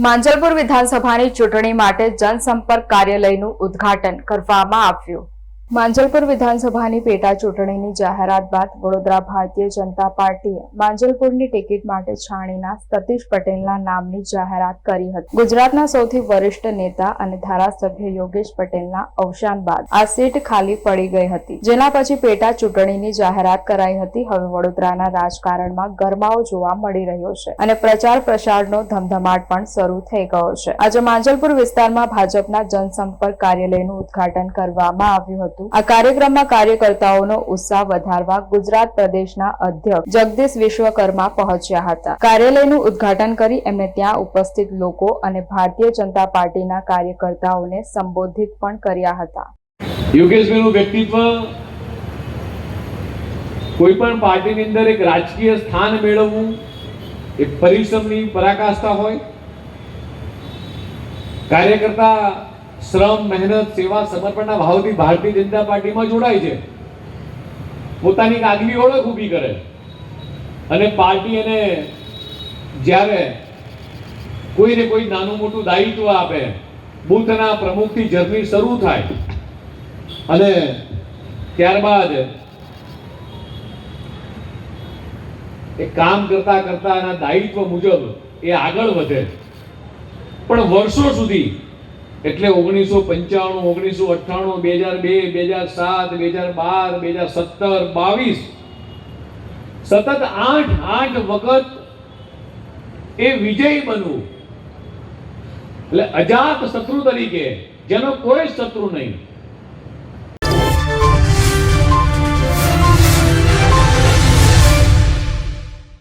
માંજલપુર વિધાનસભાની ચૂંટણી માટે જનસંપર્ક કાર્યાલયનું ઉદ્ઘાટન કરવામાં આવ્યું। માંજલપુર વિધાનસભાની પેટા ચૂંટણીની જાહેરાત બાદ વડોદરા ભારતીય જનતા પાર્ટીએ માંજલપુરની ટિકિટ માટે છાણીના સતીશ પટેલના નામની જાહેરાત કરી હતી। ગુજરાતના સૌથી વરિષ્ઠ નેતા અને ધારાસભ્ય યોગેશ પટેલના અવસાન બાદ આ સીટ ખાલી પડી ગઈ હતી, જેના પછી પેટા ચૂંટણીની જાહેરાત કરાઈ હતી। હવે વડોદરાના રાજકારણમાં ગરમાવો જોવા મળી રહ્યો છે અને પ્રચાર પ્રસારનો ધમધમાટ પણ શરૂ થઈ ગયો છે। આજે માંજલપુર વિસ્તારમાં ભાજપના જનસંપર્ક કાર્યાલયનું ઉદ્ઘાટન કરવામાં આવ્યું હતું। આ કાર્યક્રમમાં કાર્યકર્તાઓનો ઉત્સાહ વધારવા ગુજરાત પ્રદેશના અધ્યક્ષ જગદીશ વિશ્વકર્મા પહોંચ્યા હતા। કાર્યાલયનું ઉદ્ઘાટન કરી એમને ત્યાં ઉપસ્થિત લોકો અને ભારતીય જનતા પાર્ટીના કાર્યકર્તાઓને સંબોધિત પણ કર્યા હતા। યોગેશભાઈનું વ્યક્તિત્વ કોઈ પણ પાર્ટીની અંદર એક રાજકીય સ્થાન મેળવવું એ પરિશ્રમની પરાકાષ્ઠા હોય। કાર્યકર્તા શ્રમ, મહેનત, સેવા, સમર્પણના ભાવથી ભારતીય જનતા પાર્ટીમાં જોડાય છે, પોતાની આગવી ઓળખ ઊભી કરે અને પાર્ટી એને જ્યારે કોઈને કોઈ નાનું મોટું દાયિત્વ આપે, બૂથના પ્રમુખથી જર્ની શરૂ થાય અને ત્યારબાદ એ કામ કરતા કરતા એના દાયિત્વ મુજબ એ આગળ વધે। પણ વર્ષો સુધી એટલે 1995, 1998, 2002, 2007, 2012, 2017, 2022 સતત 8 વખત એ વિજયી બનવું, એટલે અજાત શત્રુ તરીકે, જેનો કોઈ શત્રુ નહીં,